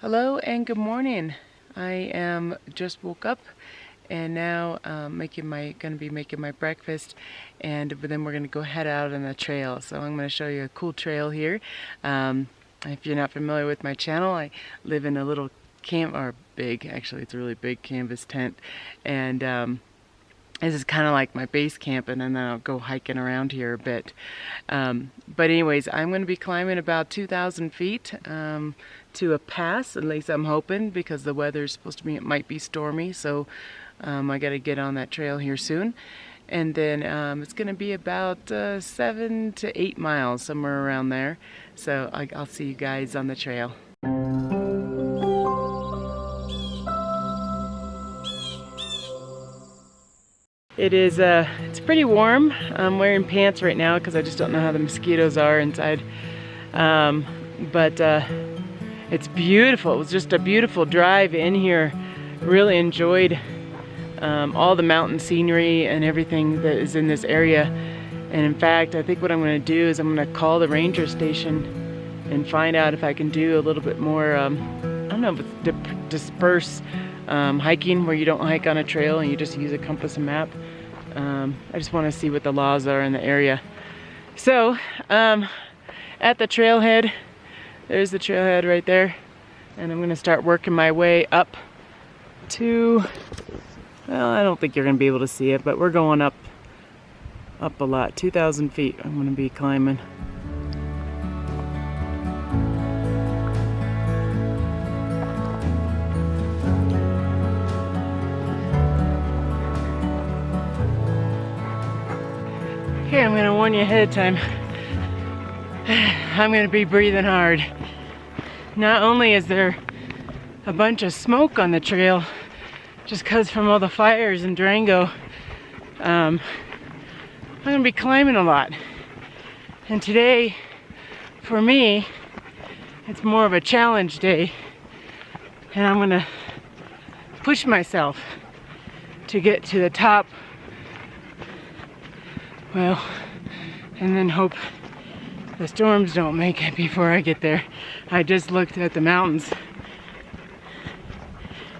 Hello and good morning. I am just woke up and now gonna be making my breakfast, but then we're gonna go head out on the trail. So I'm gonna show you a cool trail here. If you're not familiar with my channel, I live in a little actually it's a really big canvas tent, and this is kind of like my base camp, and then I'll go hiking around here a bit. But anyways, I'm going to be climbing about 2,000 feet to a pass, at least I'm hoping, because the weather is supposed to be, it might be stormy, so I got to get on that trail here soon. And then it's going to be about 7 to 8 miles, somewhere around there. So I'll see you guys on the trail. It's pretty warm. I'm wearing pants right now because I just don't know how the mosquitoes are inside. But it's beautiful. It was just a beautiful drive in here. Really enjoyed all the mountain scenery and everything that is in this area. And in fact, I think what I'm going to do is I'm going to call the ranger station and find out if I can do a little bit more, I don't know, disperse hiking where you don't hike on a trail and you just use a compass and map. I just want to see what the laws are in the area. So at the trailhead, there's the trailhead right there, and I'm going to start working my way up to, well, I don't think you're going to be able to see it, but we're going up a lot. 2,000 feet I'm going to be climbing. Okay, I'm going to warn you ahead of time. I'm going to be breathing hard. Not only is there a bunch of smoke on the trail, just because from all the fires in Durango, I'm going to be climbing a lot. And today, for me, it's more of a challenge day. And I'm going to push myself to get to the top. Well, and then hope the storms don't make it before I get there. I just looked at the mountains.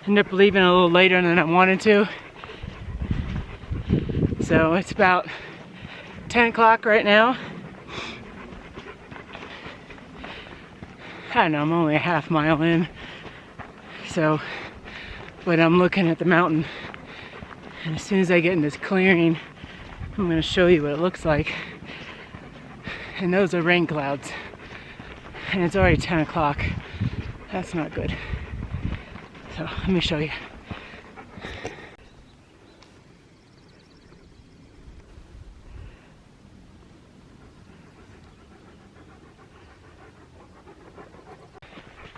Ended up leaving a little later than I wanted to. So it's about 10 o'clock right now. I don't know, I'm only a half mile in. So, but I'm looking at the mountain. And as soon as I get in this clearing, I'm going to show you what it looks like. And those are rain clouds. And it's already 10 o'clock. That's not good. So let me show you.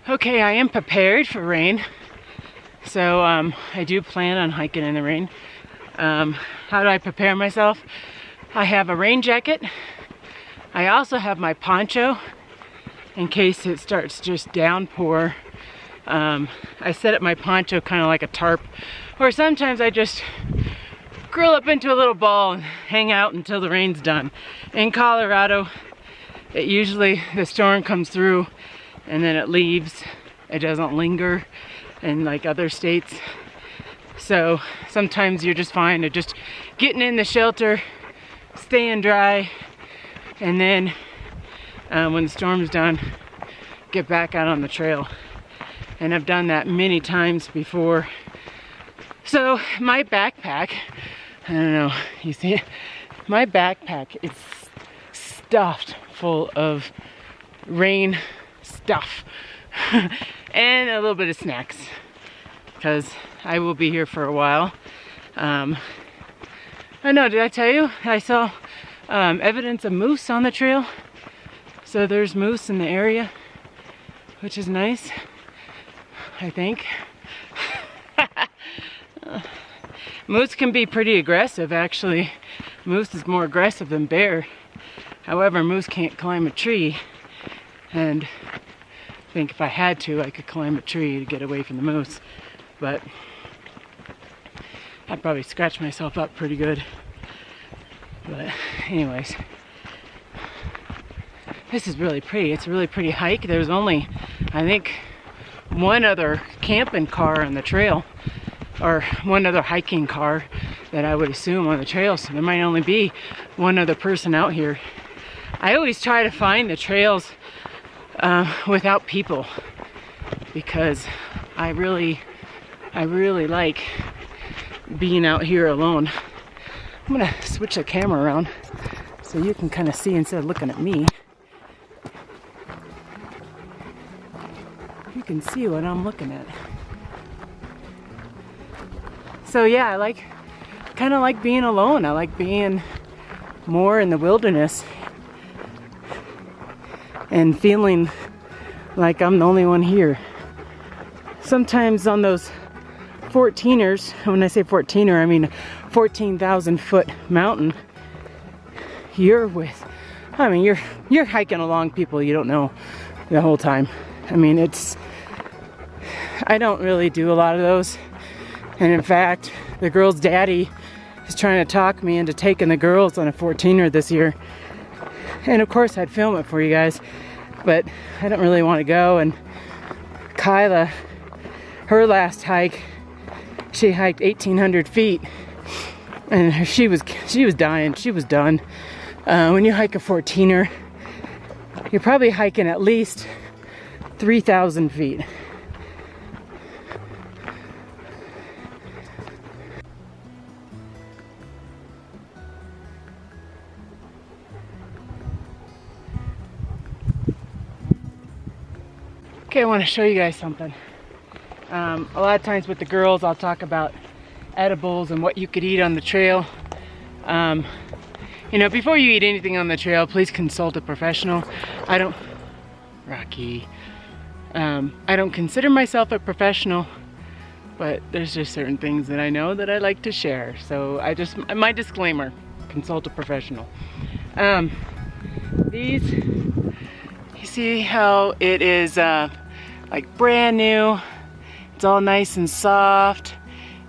Okay, I am prepared for rain. So I do plan on hiking in the rain. How do I prepare myself? I have a rain jacket. I also have my poncho in case it starts just downpour. I set up my poncho kind of like a tarp, or sometimes I just curl up into a little ball and hang out until the rain's done. In Colorado, the storm comes through and then it leaves. It doesn't linger in like other states. So sometimes you're just fine to just getting in the shelter, staying dry, and then when the storm's done, get back out on the trail. And I've done that many times before. So my backpack, I don't know, you see it? My backpack is stuffed full of rain stuff and a little bit of snacks, because I will be here for a while. I know, did I tell you I saw evidence of moose on the trail? So there's moose in the area, which is nice, I think. Moose can be pretty aggressive, actually. Moose is more aggressive than bear. However, moose can't climb a tree, and I think if I had to, I could climb a tree to get away from the moose. But I'd probably scratch myself up pretty good. But anyways, this is really pretty. It's a really pretty hike. There's only, I think, one other camping car on the trail, or one other hiking car that I would assume on the trail, so there might only be one other person out here. I always try to find the trails without people, because I really like being out here alone. I'm gonna switch the camera around so you can kind of see instead of looking at me. You can see what I'm looking at. So yeah, I kind of like being alone. I like being more in the wilderness and feeling like I'm the only one here. Sometimes on those 14ers, when I say 14er, I mean 14,000 foot mountain, you're hiking along people you don't know the whole time. I mean, I don't really do a lot of those. And in fact, the girl's daddy is trying to talk me into taking the girls on a 14er this year. And of course I'd film it for you guys, but I don't really want to go. And Kyla, her last hike, she hiked 1,800 feet and she was dying. She was done. When you hike a 14er, you're probably hiking at least 3,000 feet. Okay, I want to show you guys something. A lot of times with the girls, I'll talk about edibles and what you could eat on the trail. You know, before you eat anything on the trail, please consult a professional. I don't consider myself a professional, but there's just certain things that I know that I like to share. So my disclaimer, consult a professional. These, you see how it is like brand new. It's all nice and soft.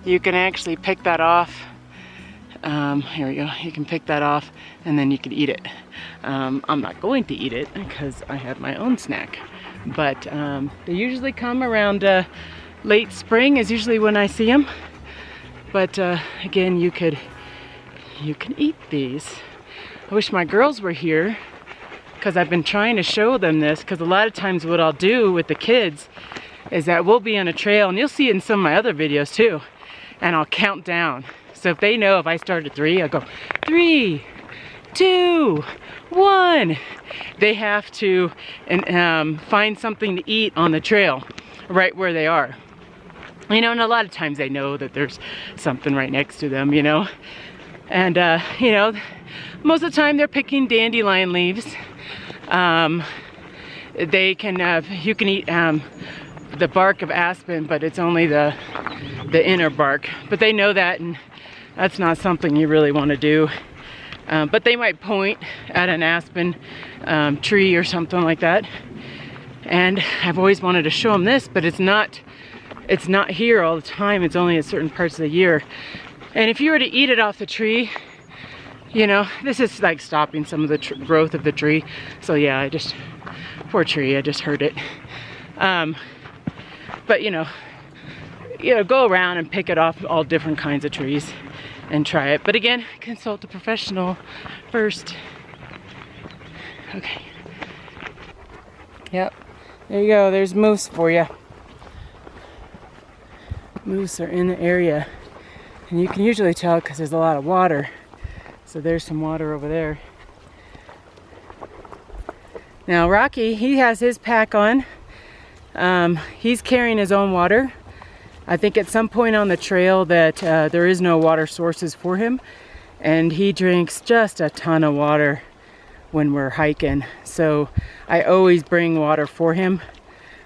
You can actually pick that off. Here we go. You can pick that off and then you can eat it. I'm not going to eat it because I have my own snack. But they usually come around late spring is usually when I see them. But again, you can eat these. I wish my girls were here because I've been trying to show them this, because a lot of times what I'll do with the kids is that we'll be on a trail, and you'll see it in some of my other videos too, and I'll count down. So if they know if I start at 3, I'll go 3, 2, 1. They have to find something to eat on the trail right where they are. You know, and a lot of times they know that there's something right next to them, you know. And, you know, most of the time they're picking dandelion leaves. They can, you can eat the bark of aspen, but it's only the inner bark. But they know that, and that's not something you really want to do. But they might point at an aspen tree or something like that. And I've always wanted to show them this, but it's not here all the time. It's only at certain parts of the year. And if you were to eat it off the tree, you know, this is like stopping some of the growth of the tree. So yeah, poor tree, I just hurt it. But you know, go around and pick it off all different kinds of trees and try it. But again, consult a professional first. Okay. Yep, there you go, there's moose for you. Moose are in the area. And you can usually tell because there's a lot of water. So there's some water over there. Now Rocky, he has his pack on. He's carrying his own water. I think at some point on the trail that there is no water sources for him. And he drinks just a ton of water when we're hiking. So I always bring water for him.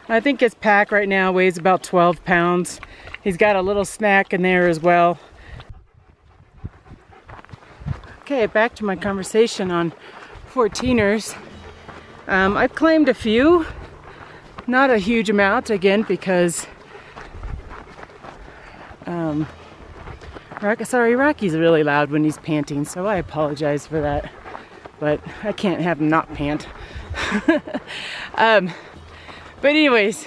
I think his pack right now weighs about 12 pounds. He's got a little snack in there as well. Okay, back to my conversation on 14ers. I've claimed a few, not a huge amount, again, because Rocky's really loud when he's panting, so I apologize for that, but I can't have him not pant. But anyways,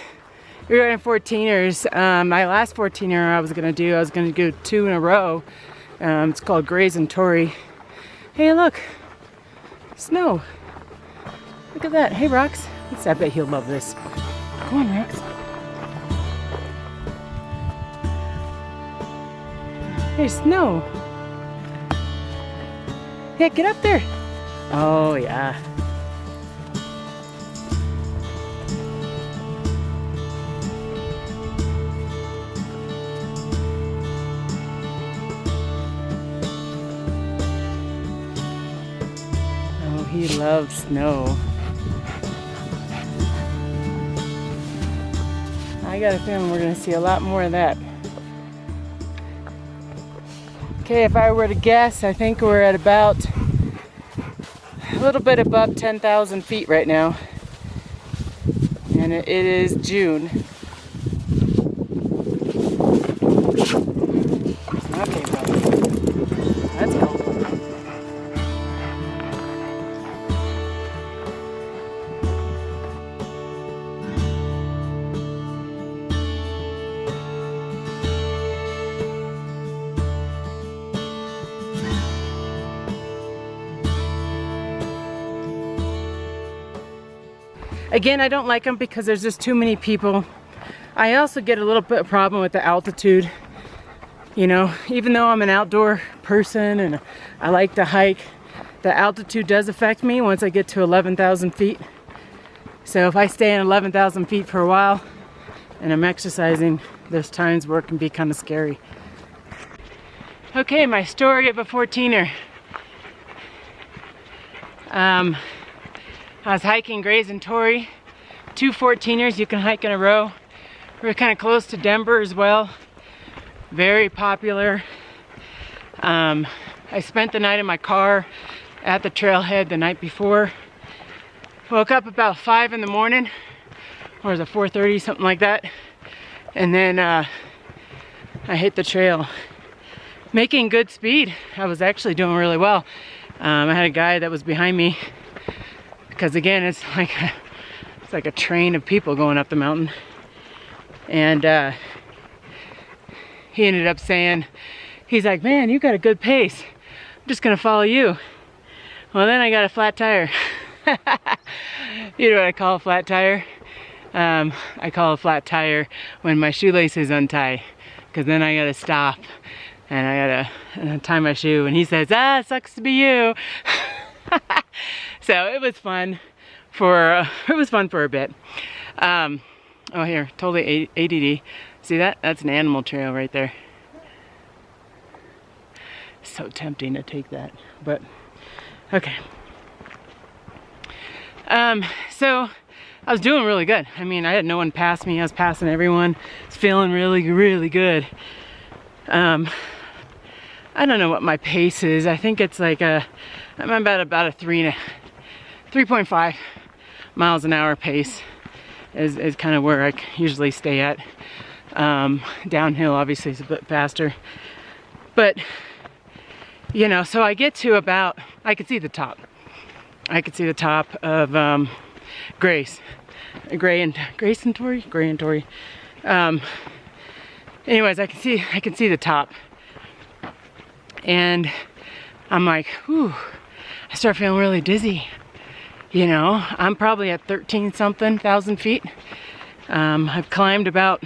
we're going 14ers. My last 14er I was gonna do 2 in a row. It's called Grays and Torrey. Hey, look, snow. Look at that. Hey, Rox. I bet he'll love this. Come on, Rox. There's snow. Yeah, get up there. Oh, yeah. Oh, he loves snow. I got a feeling we're going to see a lot more of that. Okay, if I were to guess, I think we're at about a little bit above 10,000 feet right now. And it is June. Okay, buddy. Let's go. Again, I don't like them because there's just too many people. I also get a little bit of problem with the altitude. You know, even though I'm an outdoor person and I like to hike, the altitude does affect me once I get to 11,000 feet. So if I stay in 11,000 feet for a while and I'm exercising, there's times where it can be kind of scary. Okay, my story of a 14er. I was hiking Grays and Torrey, 2 14ers you can hike in a row. We're kind of close to Denver as well. Very popular. I spent the night in my car at the trailhead the night before. Woke up about 5 in the morning, or was it 4:30, something like that. And then I hit the trail, making good speed. I was actually doing really well. I had a guy that was behind me, because again, it's like a train of people going up the mountain. And he ended up saying, he's like, man, you got a good pace. I'm just gonna follow you. Well, then I got a flat tire. You know what I call a flat tire? I call a flat tire when my shoelace is untied, because then I gotta stop and I gotta tie my shoe, and he says, ah, sucks to be you. So it was fun for a bit. Oh, here, totally ADD. See that? That's an animal trail right there. So tempting to take that, but okay. So I was doing really good. I mean, I had no one pass me. I was passing everyone. I was feeling really, really good. I don't know what my pace is. I think it's like I'm about a 3.5 miles an hour pace is kind of where I usually stay at. Downhill obviously is a bit faster, but you know, so I get to about, I could see the top. I could see the top of Grace and Torrey. Anyways, I can see the top, and I'm like, whew, I start feeling really dizzy. You know, I'm probably at 13-something thousand feet. I've climbed about,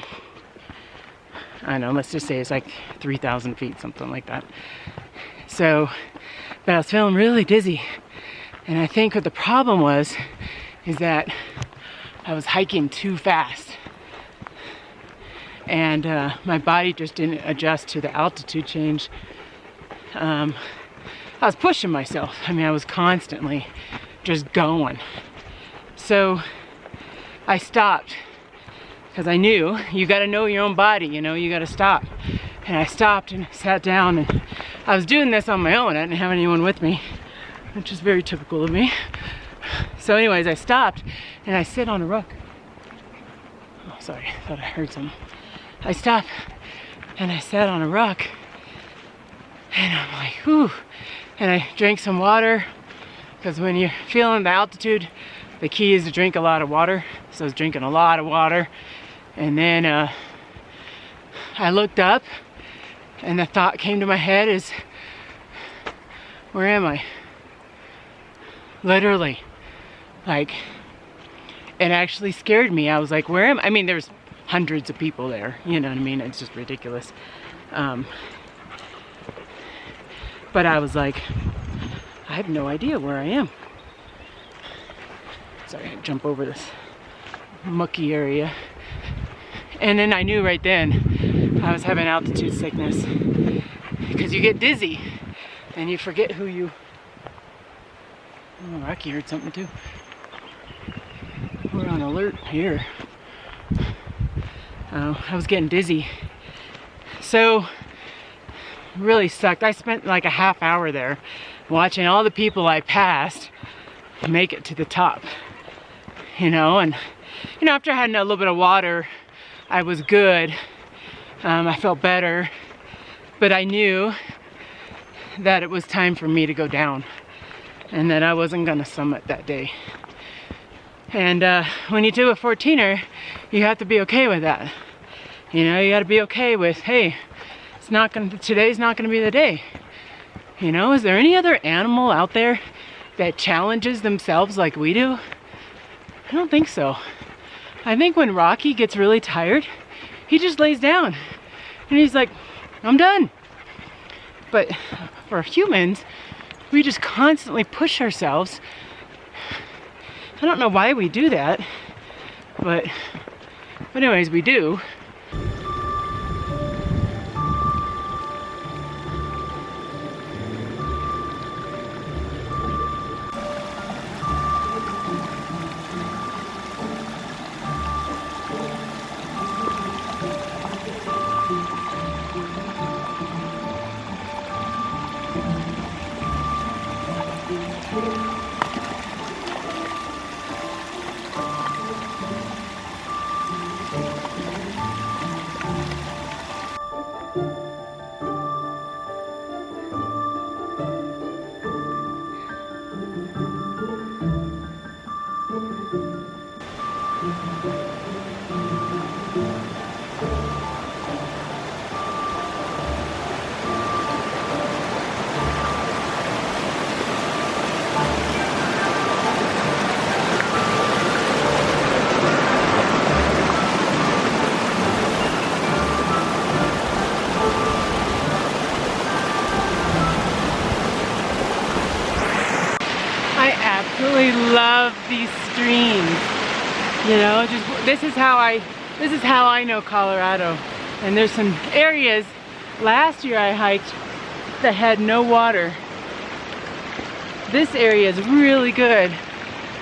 I don't know, let's just say it's like 3,000 feet, something like that. So, but I was feeling really dizzy. And I think what the problem is that I was hiking too fast. And my body just didn't adjust to the altitude change. I was pushing myself. I mean, I was constantly just going. So I stopped, because I knew you got to know your own body, you know, you got to stop. And I stopped and sat down, and I was doing this on my own. I didn't have anyone with me, which is very typical of me. So anyways, I stopped and I sit on a rock. Oh, sorry, I thought I heard something. I stopped and I sat on a rock, and I'm like, whew. And I drank some water, because when you're feeling the altitude, the key is to drink a lot of water. So I was drinking a lot of water, And then I looked up and the thought came to my head is, where am I? Literally. Like, it actually scared me. I was like, where am I? I mean, there's hundreds of people there, you know what I mean? It's just ridiculous. But I was like, I have no idea where I am. Sorry, I jump over this mucky area. And then I knew right then I was having altitude sickness, because you get dizzy and you forget who you... Oh, Rocky heard something too. We're on alert here. I was getting dizzy. So, really sucked. I spent like a half hour there watching all the people I passed make it to the top. You know, and you know, after I had a little bit of water, I was good. I felt better, but I knew that it was time for me to go down and that I wasn't gonna summit that day. And when you do a 14er, you have to be okay with that. You know, you gotta be okay with, hey, today's not gonna be the day. You know, is there any other animal out there that challenges themselves like we do? I don't think so. I think when Rocky gets really tired, he just lays down and he's like, I'm done. But for humans, we just constantly push ourselves. I don't know why we do that, but anyways, we do. Absolutely love these streams. You know, this is how I know Colorado. And there's some areas last year I hiked that had no water. This area is really good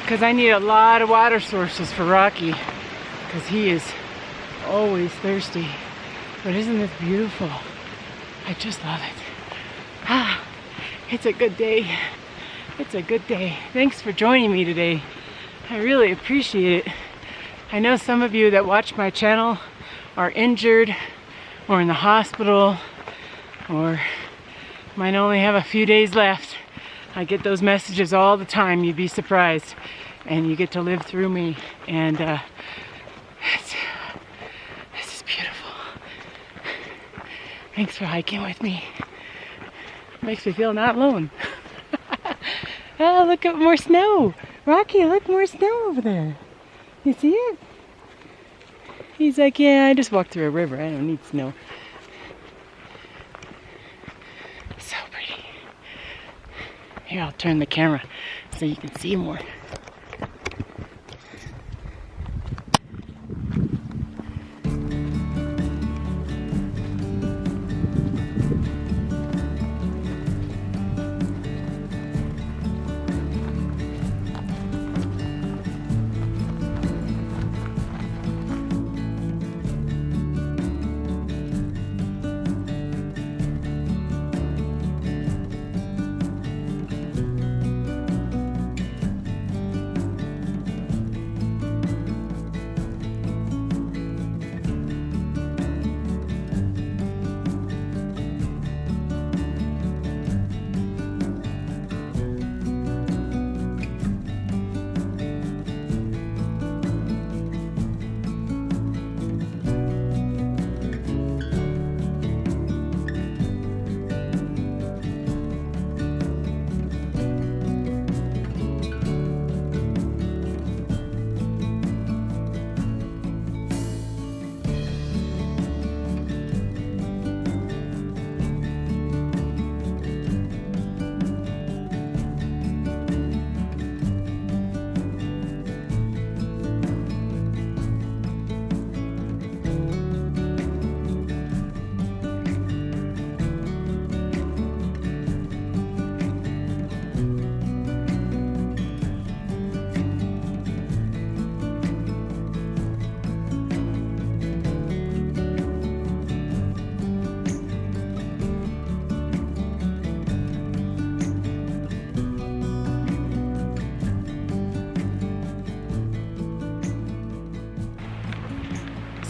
because I need a lot of water sources for Rocky, because he is always thirsty. But isn't this beautiful? I just love it. Ah, it's a good day. It's a good day. Thanks for joining me today. I really appreciate it. I know some of you that watch my channel are injured or in the hospital or might only have a few days left. I get those messages all the time. You'd be surprised. And you get to live through me. And this is beautiful. Thanks for hiking with me. Makes me feel not alone. Oh, look at more snow. Rocky, look, more snow over there. You see it? He's like, yeah, I just walked through a river. I don't need snow. So pretty. Here, I'll turn the camera so you can see more.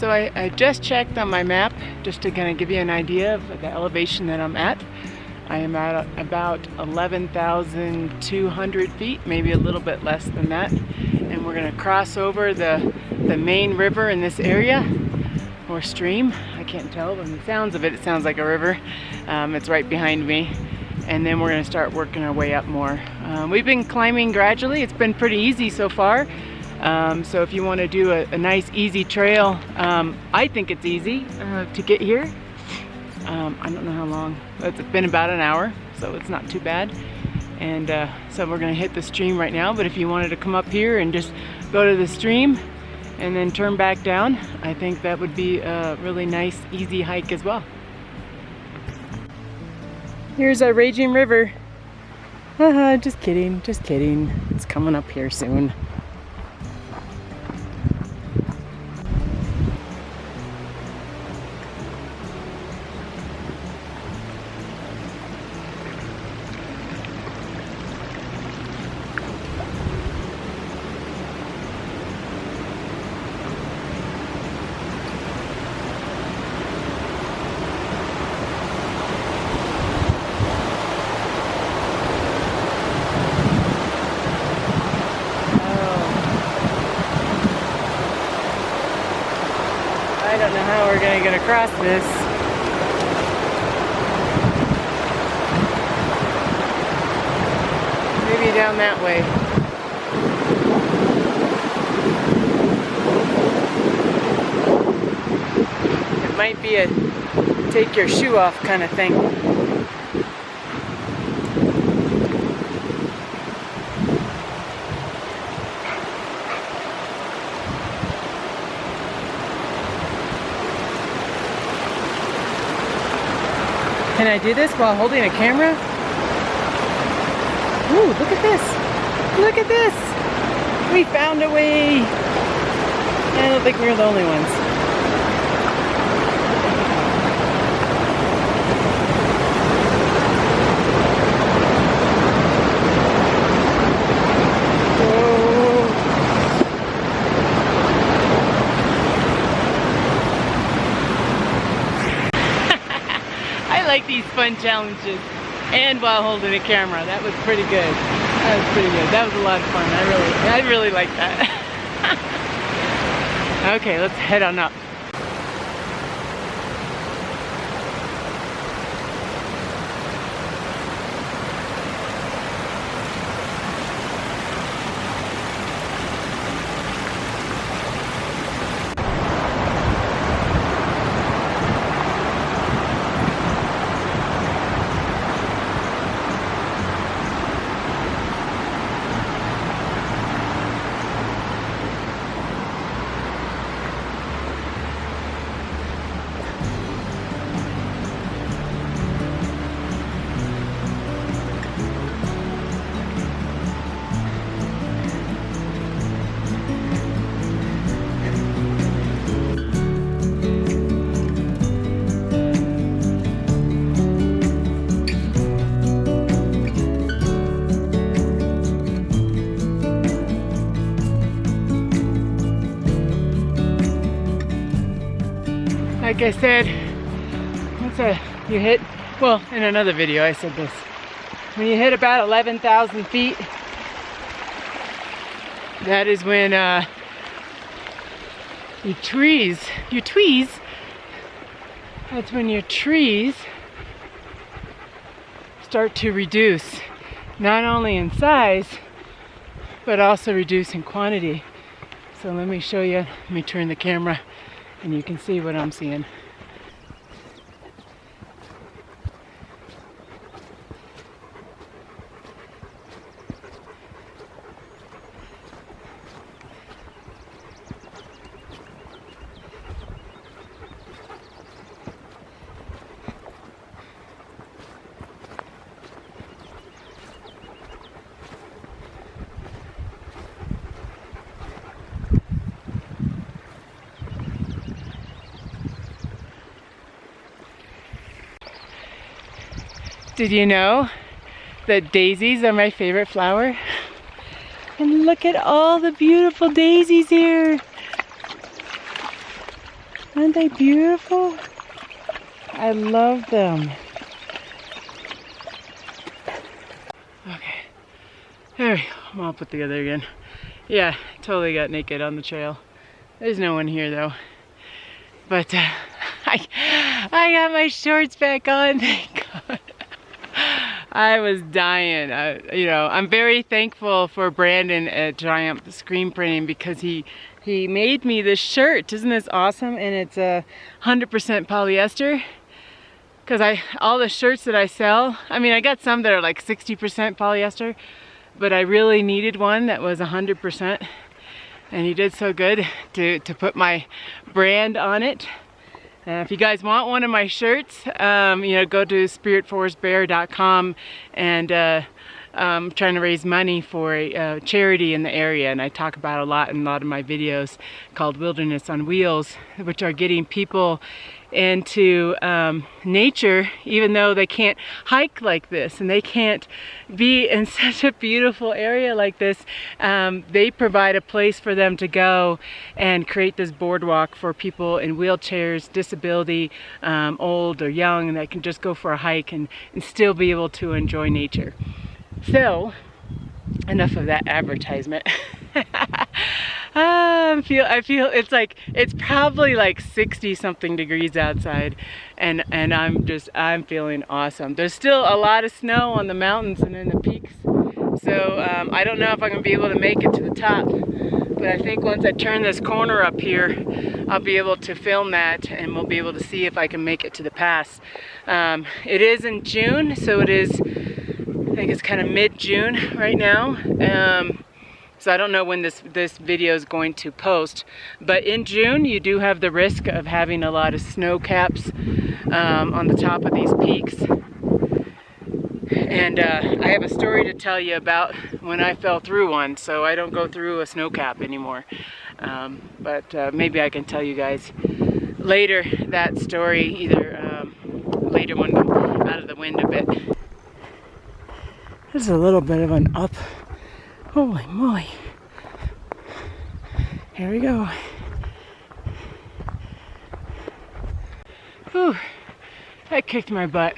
So I just checked on my map just to kind of give you an idea of the elevation that I'm at. I am at about 11,200 feet, maybe a little bit less than that. And we're gonna cross over the main river in this area, or stream. I can't tell from the sounds of it. It sounds like a river. It's right behind me. And then we're gonna start working our way up more. We've been climbing gradually. It's been pretty easy so far. So if you want to do a nice easy trail, I think it's easy to get here. I don't know how long. It's been about an hour, so it's not too bad. And so we're gonna hit the stream right now, but if you wanted to come up here and just go to the stream and then turn back down, I think that would be a really nice, easy hike as well. Here's our raging river. Just kidding, just kidding. It's coming up here soon. I don't know how we're gonna get across this. Maybe down that way. It might be a take your shoe off kind of thing. Can I do this while holding a camera? Ooh, look at this. Look at this. We found a way. I don't think we're the only ones. I like these fun challenges, and while holding a camera. That was pretty good. That was pretty good. That was a lot of fun. I really like that. Okay, let's head on up. Like I said, you hit, well, in another video I said this, when you hit about 11,000 feet, that is when your trees, that's when your trees start to reduce, not only in size, but also reduce in quantity. So let me show you, let me turn the camera and you can see what I'm seeing. Did you know that daisies are my favorite flower? And look at all the beautiful daisies here. Aren't they beautiful? I love them. Okay, there we go. I'm all put together again. Yeah, totally got naked on the trail. There's no one here though. But I got my shorts back on, thank God. I was dying. You know, I'm very thankful for Brandon at Triumph Screen Printing because he made me this shirt. Isn't this awesome? And it's 100% polyester. Because all the shirts that I sell, I mean, I got some that are like 60% polyester, but I really needed one that was 100%. And he did so good to put my brand on it. If you guys want one of my shirts, you know, go to spiritforestbear.com, and I'm trying to raise money for a charity in the area, and I talk about a lot in a lot of my videos called Wilderness on Wheels, which are getting people into nature, even though they can't hike like this and they can't be in such a beautiful area like this. They provide a place for them to go and create this boardwalk for people in wheelchairs, disability, old or young, and that can just go for a hike and still be able to enjoy nature. So, enough of that advertisement. I feel it's probably like 60 something degrees outside, and I'm feeling awesome. There's still a lot of snow on the mountains and in the peaks, so I don't know if I'm gonna be able to make it to the top, but I think once I turn this corner up here, I'll be able to film that, and we'll be able to see if I can make it to the pass. It is in June, so it is, I think it's kind of mid-June right now. So I don't know when this video is going to post, but in June you do have the risk of having a lot of snow caps on the top of these peaks. And I have a story to tell you about when I fell through one, so I don't go through a snow cap anymore. But maybe I can tell you guys later that story, either later when I'm out of the wind a bit. This is a little bit of an up. Holy moly. Here we go. Whew. That kicked my butt.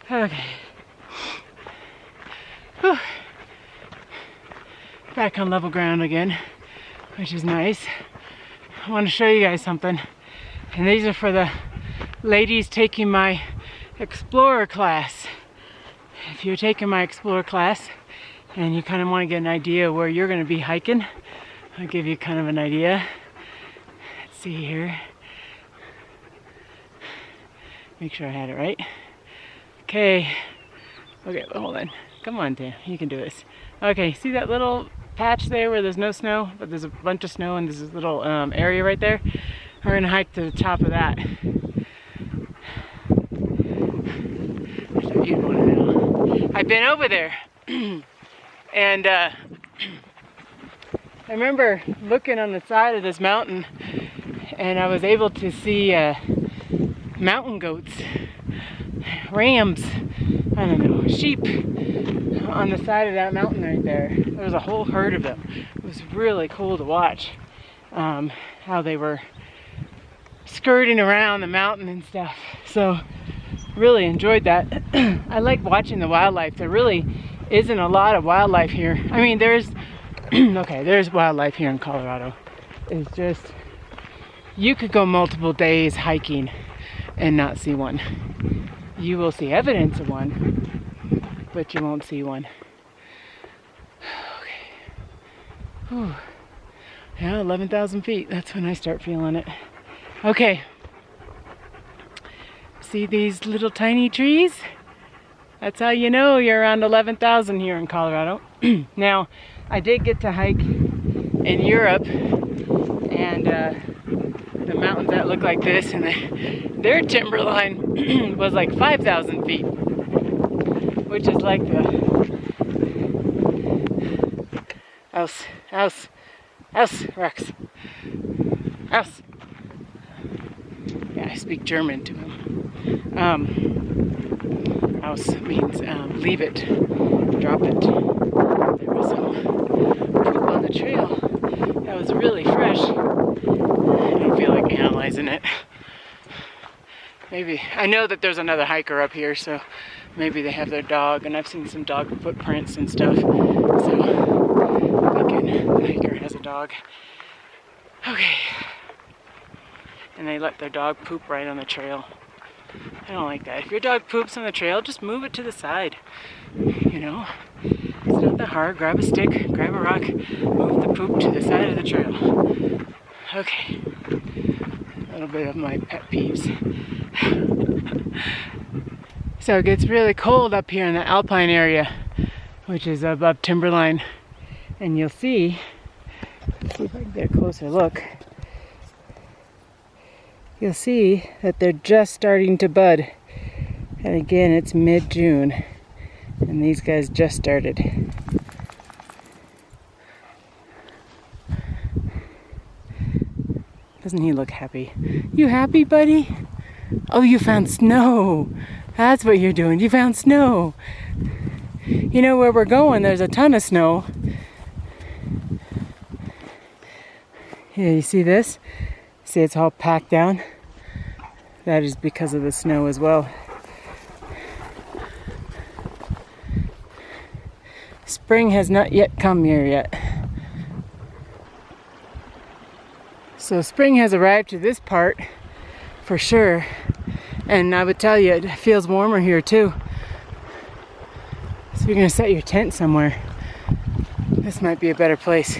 Okay. Whew. Back on level ground again, which is nice. I want to show you guys something. And these are for the ladies taking my Explorer class. If you're taking my Explorer class, and you kind of want to get an idea where you're going to be hiking, I'll give you kind of an idea. Let's see here. Make sure I had it right. Okay. Okay, well, hold on. Come on, Dan. You can do this. Okay, see that little patch there where there's no snow, but there's a bunch of snow and there's this little area right there? We're going to hike to the top of that. I thought you'd want to know. I've been over there. And I remember looking on the side of this mountain, and I was able to see mountain goats, rams, I don't know, sheep on the side of that mountain right there. There was a whole herd of them. It was really cool to watch how they were skirting around the mountain and stuff. So really enjoyed that. I like watching the wildlife. There really isn't a lot of wildlife here. I mean, there's okay, there's wildlife here in Colorado. It's just, you could go multiple days hiking and not see one. You will see evidence of one, but you won't see one. Okay. Whew. Yeah, 11,000 feet. That's when I start feeling it. Okay. See these little tiny trees? That's how you know you're around 11,000 here in Colorado. Now, I did get to hike in Europe, and the mountains that look like this, and their timberline was like 5,000 feet, which is like the house, Rex, house. Yeah, I speak German to him. House means leave it, drop it. There was some poop on the trail that was really fresh. I don't feel like analyzing it. Maybe, I know that there's another hiker up here, so maybe they have their dog, and I've seen some dog footprints and stuff. So, again, the hiker has a dog. Okay. And they let their dog poop right on the trail. I don't like that. If your dog poops on the trail, just move it to the side. You know? It's not that hard. Grab a stick, grab a rock, move the poop to the side of the trail. Okay. A little bit of my pet peeves. So it gets really cold up here in the alpine area, which is above timberline. And you'll see, let's see if I can get a closer look. You'll see that they're just starting to bud. And again, it's mid-June, and these guys just started. Doesn't he look happy? You happy, buddy? Oh, you found snow. That's what you're doing. You found snow. You know where we're going, there's a ton of snow. Yeah, you see this? See, it's all packed down. That is because of the snow as well. Spring has not yet come here yet. So spring has arrived to this part for sure. And I would tell you, it feels warmer here too. So you're gonna set your tent somewhere. This might be a better place.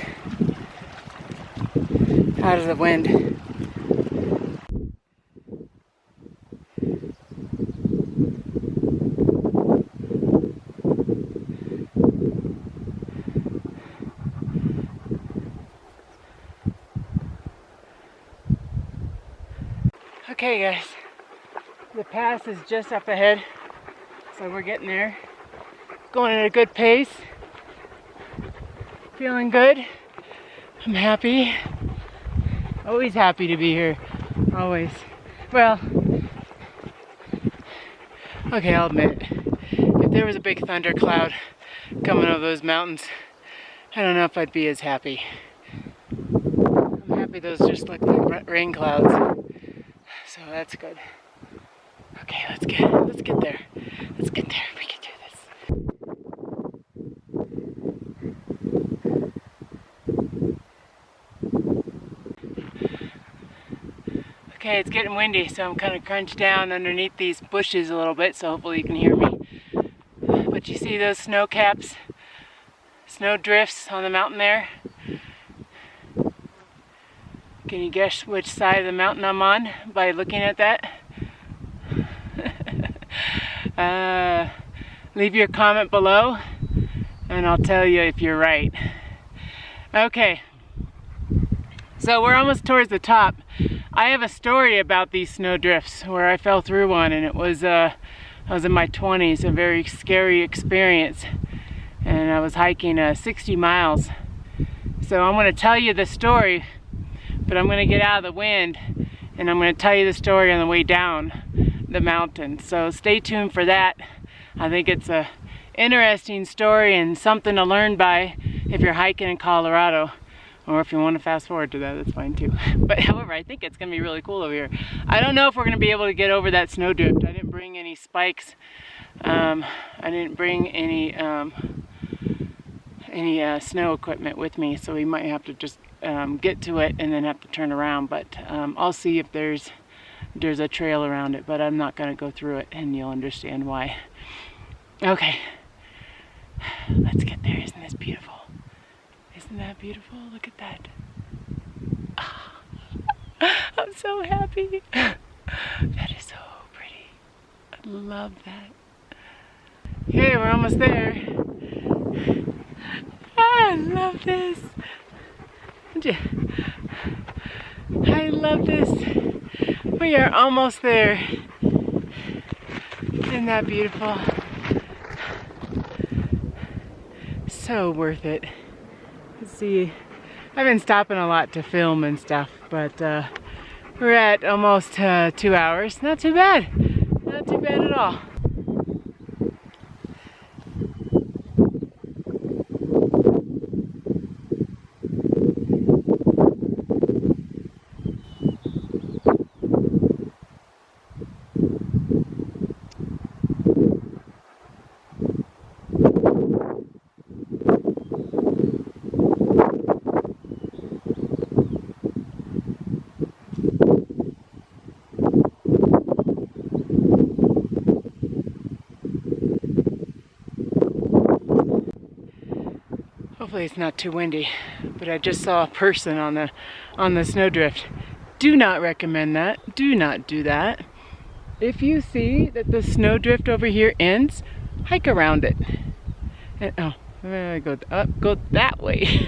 Out of the wind. Okay guys, the pass is just up ahead, so we're getting there. Going at a good pace. Feeling good. I'm happy. Always happy to be here. Always. Well, okay, I'll admit, if there was a big thundercloud coming over those mountains, I don't know if I'd be as happy. I'm happy those just look like rain clouds. So that's good. Okay, let's get there. Let's get there. We can do this. Okay, it's getting windy, so I'm kind of crunched down underneath these bushes a little bit, so hopefully you can hear me. But you see those snow caps, snow drifts on the mountain there? Can you guess which side of the mountain I'm on by looking at that? Leave your comment below and I'll tell you if you're right. Okay, so we're almost towards the top. I have a story about these snow drifts where I fell through one, and it was I was in my 20s, a very scary experience, and I was hiking 60 miles. So I'm going to tell you the story, but I'm going to get out of the wind and I'm going to tell you the story on the way down the mountain. So stay tuned for that. I think it's a interesting story and something to learn by if you're hiking in Colorado, or if you want to fast forward to that, that's fine too. But however, I think it's going to be really cool over here. I don't know if we're going to be able to get over that snow drift. I didn't bring any spikes. I didn't bring any snow equipment with me, so we might have to just get to it and then have to turn around. But I'll see if there's a trail around it, but I'm not going to go through it, and you'll understand why. Okay, let's get there. Isn't this beautiful? Isn't that beautiful? Look at that. I'm so happy. That is so pretty. I love that. Okay, we're almost there. I love this. I love this. We are almost there. Isn't that beautiful? So worth it. Let's see, I've been stopping a lot to film and stuff, but we're at almost 2 hours. Not too bad. Not too bad at all. Hopefully it's not too windy, but I just saw a person on the snowdrift. Do not recommend that. Do not do that. If you see that the snowdrift over here ends, hike around it. And oh, go up, go that way.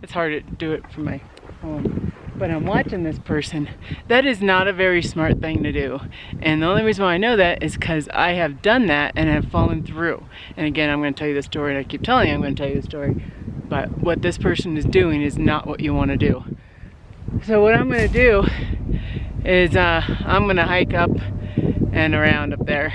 It's hard to do it from my phone. But I'm watching this person. That is not a very smart thing to do. And the only reason why I know that is because I have done that and have fallen through. And again, I'm going to tell you the story, and I keep telling you I'm going to tell you the story. But what this person is doing is not what you want to do. So what I'm going to do is I'm going to hike up and around up there.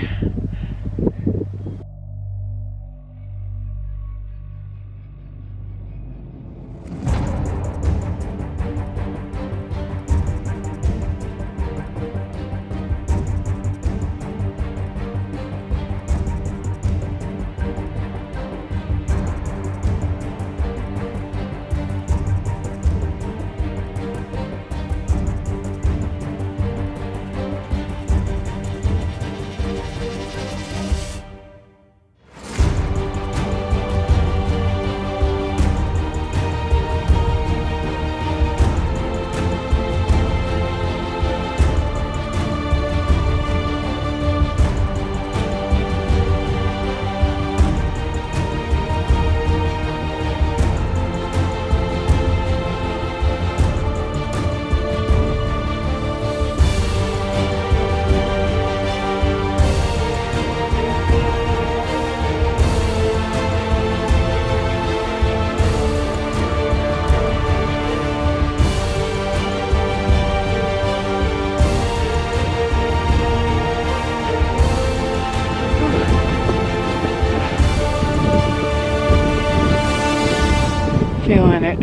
Feeling it.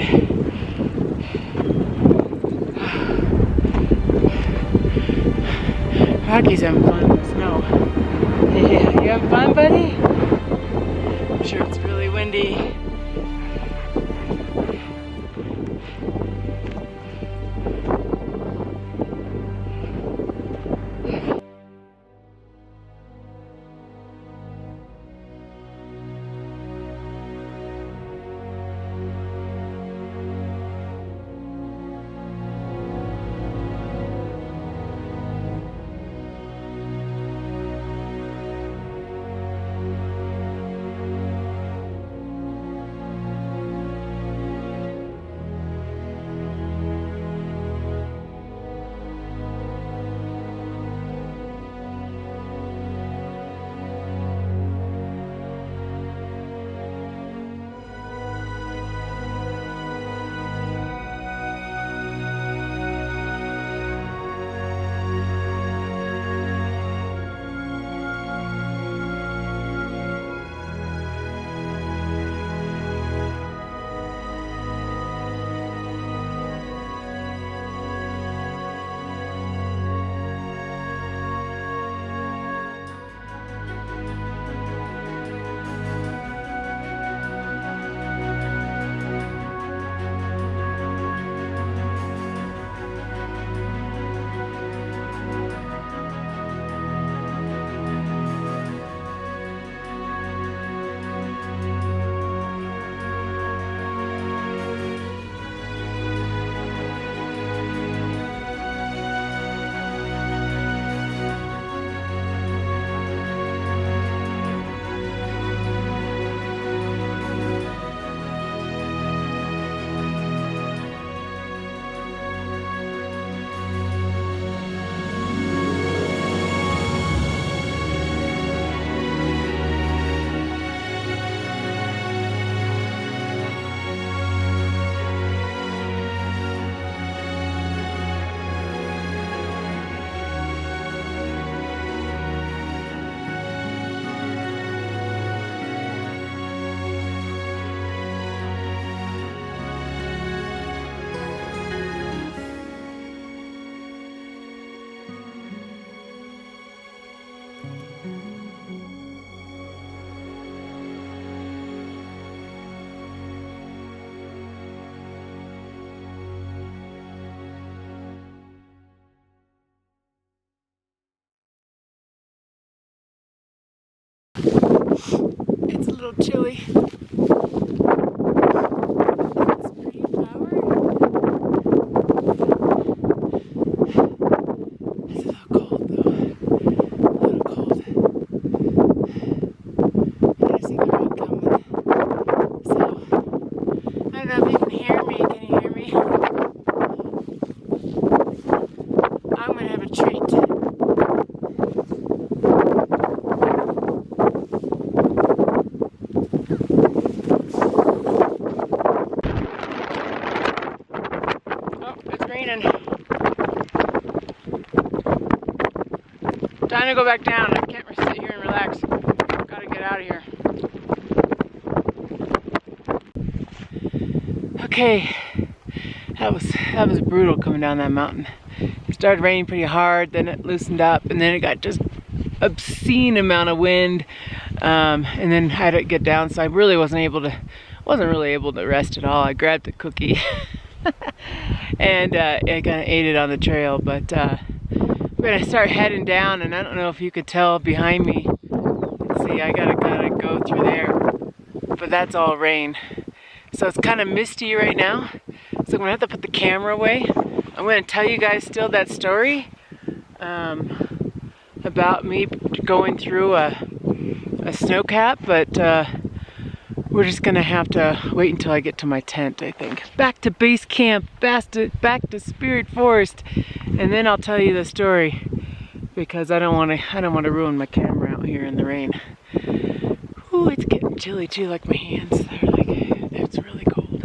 Rocky's having fun in the snow. Yeah, you having fun, buddy? I'm sure it's really windy. It's a little chilly. treat. Oh, it's raining. Time to go back down. I can't sit here and relax. Gotta get out of here. Okay, that was brutal coming down that mountain. It started raining pretty hard, then it loosened up, and then it got just obscene amount of wind, and then I had to get down, so I really wasn't really able to rest at all. I grabbed a cookie and I kind of ate it on the trail, but I'm gonna start heading down, and I don't know if you could tell behind me. Let's see, I gotta kind of go through there, but that's all rain. So it's kind of misty right now, so I'm gonna have to put the camera away. I'm gonna tell you guys still that story about me going through a snow cap, but we're just gonna have to wait until I get to my tent, I think. Back to base camp, back to Spirit Forest, and then I'll tell you the story, because I don't want to ruin my camera out here in the rain. Ooh, it's getting chilly too, like my hands. They're like, it's really cold.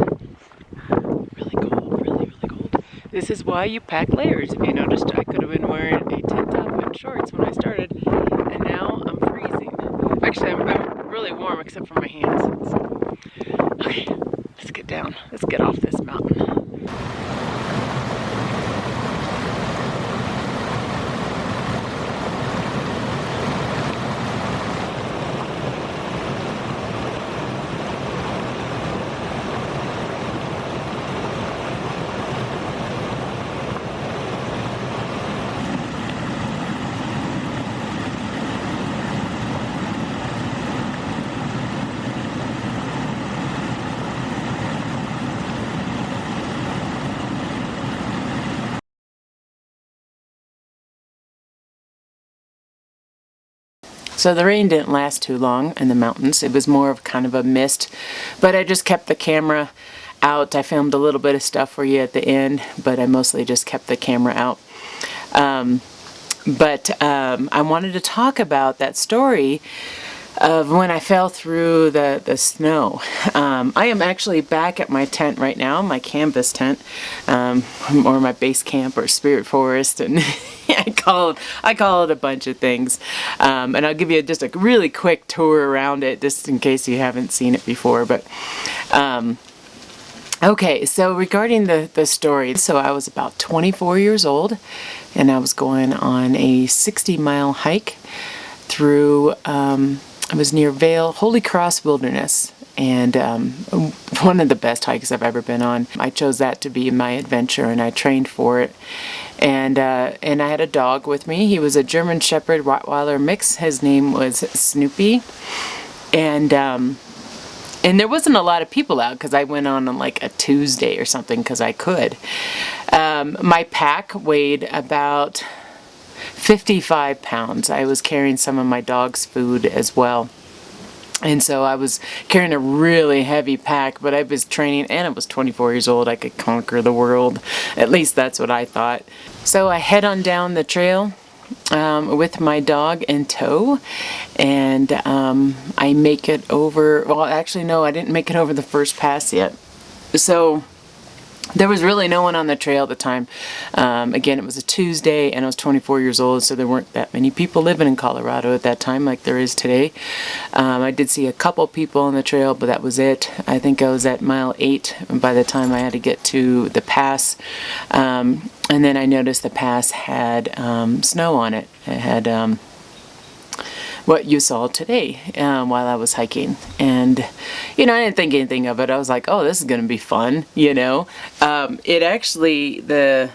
Really cold, really cold. This is why you pack layers. If you noticed, I could have been wearing a tank top and shorts when I started, and now I'm freezing. Actually, I'm really warm except for my hands. So, okay, let's get down. Let's get off this mountain. So the rain didn't last too long in the mountains. It was more of kind of a mist, but I just kept the camera out. I filmed a little bit of stuff for you at the end, but I mostly just kept the camera out. I wanted to talk about that story of when I fell through the snow. I am actually back at my tent right now, my canvas tent, or my base camp or Spirit Forest, and I call it a bunch of things. And I'll give you just a really quick tour around it, just in case you haven't seen it before. But okay, so regarding the story, so I was about 24 years old, and I was going on a 60-mile hike through. I was near Vail, Holy Cross Wilderness, and one of the best hikes I've ever been on. I chose that to be my adventure, and I trained for it. And I had a dog with me. He was a German Shepherd Rottweiler mix. His name was Snoopy. And there wasn't a lot of people out because I went on like a Tuesday or something because I could. My pack weighed about 55 pounds. I was carrying some of my dog's food as well. And so I was carrying a really heavy pack, but I was training, and I was 24 years old. I could conquer the world. At least that's what I thought. So I head on down the trail with my dog in tow, and I make it over. Well, actually, no, I didn't make it over the first pass yet. So there was really no one on the trail at the time. Again, it was a Tuesday, and I was 24 years old, so there weren't that many people living in Colorado at that time like there is today. I did see a couple people on the trail, but that was it. I think I was at mile 8 by the time I had to get to the pass. And then I noticed the pass had snow on it. It had what you saw today while I was hiking. And, you know, I didn't think anything of it. I was like, oh, this is going to be fun, you know. It actually, the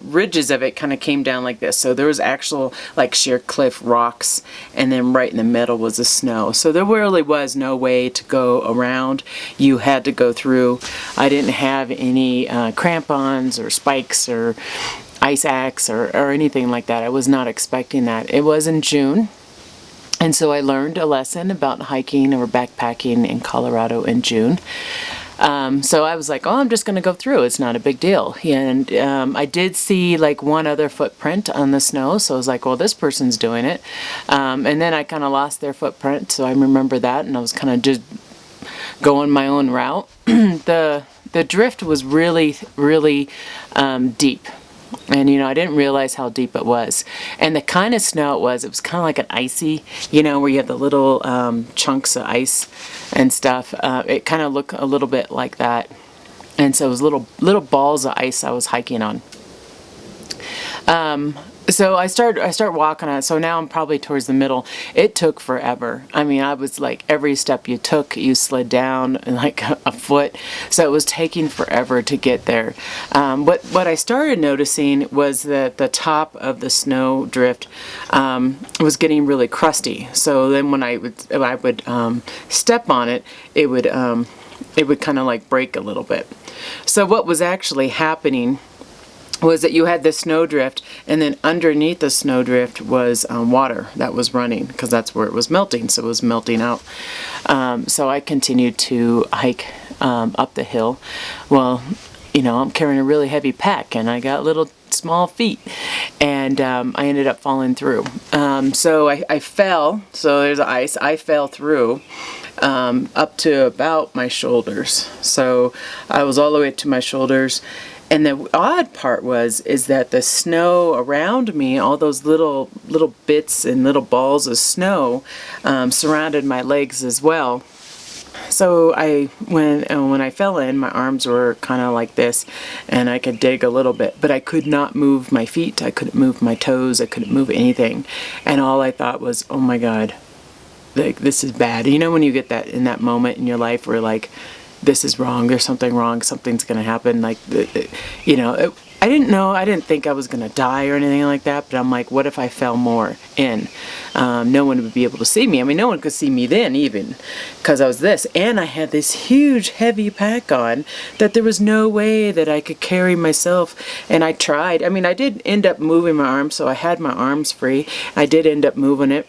ridges of it kind of came down like this. So there was actual like sheer cliff rocks, and then right in the middle was the snow. So there really was no way to go around. You had to go through. I didn't have any crampons or spikes or ice axe or anything like that. I was not expecting that. It was in June, and so I learned a lesson about hiking or backpacking in Colorado in June. So I was like, oh, I'm just going to go through. It's not a big deal. And I did see like one other footprint on the snow. So I was like, well, this person's doing it. And then I kind of lost their footprint. So I remember that. And I was kind of just going my own route. The drift was really, really deep. And, I didn't realize how deep it was. And the kind of snow it was kind of like an icy, where you have the little chunks of ice and stuff. It kind of looked a little bit like that. And so it was little balls of ice I was hiking on. So I start walking on it. So now I'm probably towards the middle. It took forever. I mean, I was like, every step you took, you slid down like a foot. So it was taking forever to get there. What I started noticing was that the top of the snow drift was getting really crusty. So then when I would step on it, it would kind of like break a little bit. So what was actually happening was that you had the snowdrift, and then underneath the snowdrift was water that was running, because that's where it was melting, so it was melting out. So I continued to hike up the hill. Well, I'm carrying a really heavy pack, and I got little small feet, and I ended up falling through. So I fell, so there's ice, I fell through up to about my shoulders. So I was all the way to my shoulders. And the odd part is that the snow around me, all those little bits and little balls of snow, surrounded my legs as well. So when I fell in, my arms were kind of like this, and I could dig a little bit, but I could not move my feet. I couldn't move my toes. I couldn't move anything, and all I thought was, "Oh my God, like this is bad." When you get that in that moment in your life where like, this is wrong, there's something wrong, something's gonna happen, like, I didn't know, I didn't think I was gonna die or anything like that, but I'm like, what if I fell more in? No one would be able to see me. I mean, no one could see me then even, because I was this, and I had this huge heavy pack on that there was no way that I could carry myself, and I tried. I mean, I did end up moving my arms, so I had my arms free. I did end up moving it.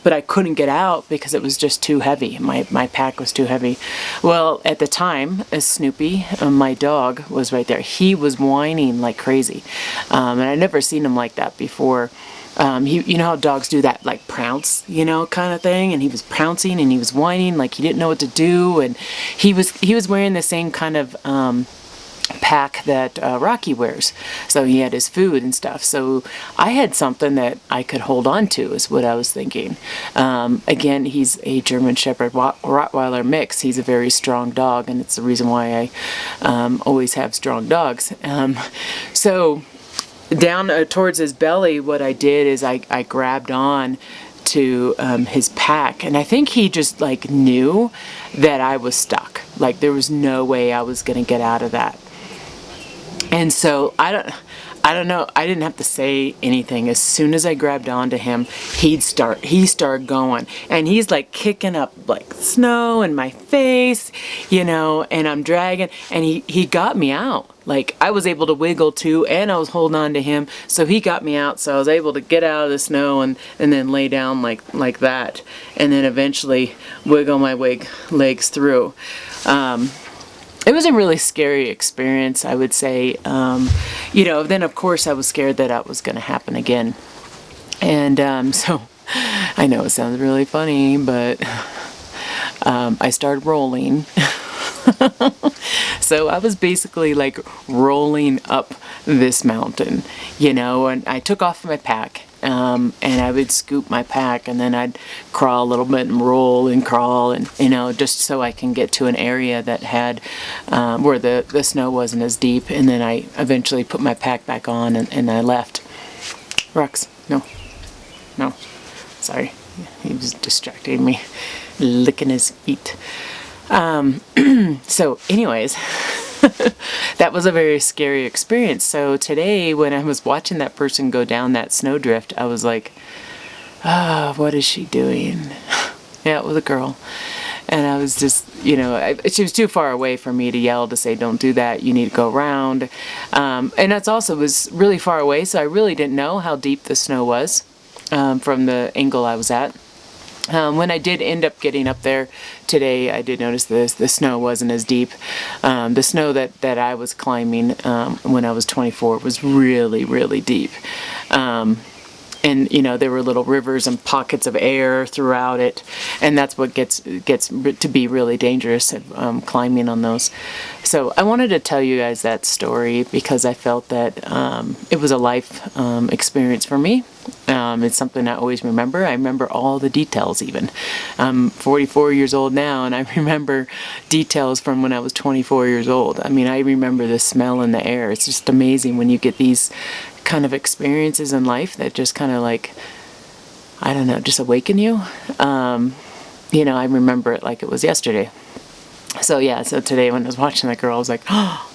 But I couldn't get out because it was just too heavy. My pack was too heavy. Well, at the time, Snoopy, my dog, was right there. He was whining like crazy. And I'd never seen him like that before. You know how dogs do that, like prounce, kind of thing? And he was pouncing and he was whining like he didn't know what to do. And he was wearing the same kind of pack that Rocky wears. So he had his food and stuff. So I had something that I could hold on to, is what I was thinking. Again, he's a German Shepherd Rottweiler mix. He's a very strong dog, and it's the reason why I always have strong dogs. So down towards his belly, what I did is I grabbed on to his pack, and I think he just like knew that I was stuck. Like there was no way I was going to get out of that. And so I don't know. I didn't have to say anything. As soon as I grabbed onto him, he started going, and he's like kicking up like snow in my face, and I'm dragging, and he got me out. Like I was able to wiggle too, and I was holding on to him, so he got me out. So I was able to get out of the snow and then lay down like that, and then eventually wiggle my legs through. It was a really scary experience, I would say. Then of course I was scared that that was going to happen again. And so I know it sounds really funny, but I started rolling. So I was basically like rolling up this mountain, and I took off my pack. And I would scoop my pack, and then I'd crawl a little bit and roll and crawl, and just so I can get to an area that had where the snow wasn't as deep, and then I eventually put my pack back on and I left. Rux, no, sorry, he was distracting me, licking his feet. So anyways, that was a very scary experience. So today when I was watching that person go down that snowdrift, I was like, what is she doing? Yeah, it was a girl. And I was just, she was too far away for me to yell to say, don't do that, you need to go around. And that's also was really far away, so I really didn't know how deep the snow was from the angle I was at. When I did end up getting up there today, I did notice this. The snow wasn't as deep. The snow that I was climbing when I was 24 was really, really deep. And you know, there were little rivers and pockets of air throughout it, and that's what gets to be really dangerous climbing on those. So I wanted to tell you guys that story because I felt that it was a life experience for me. It's something I always remember. I remember all the details even. I'm 44 years old now, and I remember details from when I was 24 years old. I mean, I remember the smell in the air. It's just amazing when you get these kind of experiences in life that just kind of like, I don't know, just awaken you. You know, I remember it like it was yesterday. So yeah, so today when I was watching that girl, I was like, oh,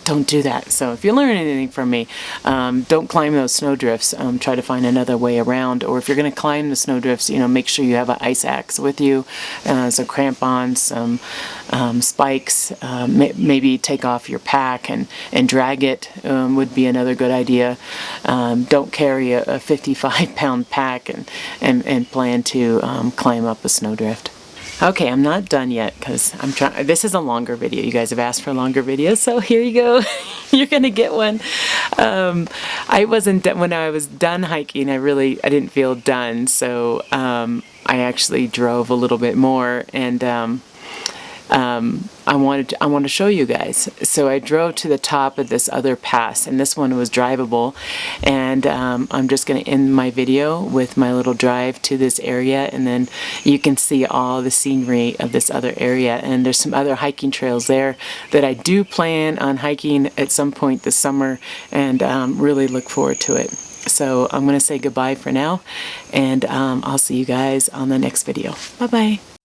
don't do that. So if you learn anything from me, don't climb those snowdrifts. Try to find another way around. Or if you're going to climb the snowdrifts, you know, make sure you have an ice axe with you, some crampons, some spikes. Maybe take off your pack and drag it would be another good idea. Don't carry a 55-pound pack and plan to climb up a snowdrift. Okay, I'm not done yet because I'm trying. This is a longer video. You guys have asked for longer videos, so here you go. You're gonna get one. I wasn't done when I was done hiking. I didn't feel done, so I actually drove a little bit more, and I want to show you guys. So I drove to the top of this other pass, and this one was drivable, and I'm just going to end my video with my little drive to this area, and then you can see all the scenery of this other area. And there's some other hiking trails there that I do plan on hiking at some point this summer, and really look forward to it. So I'm going to say goodbye for now, and I'll see you guys on the next video. Bye bye.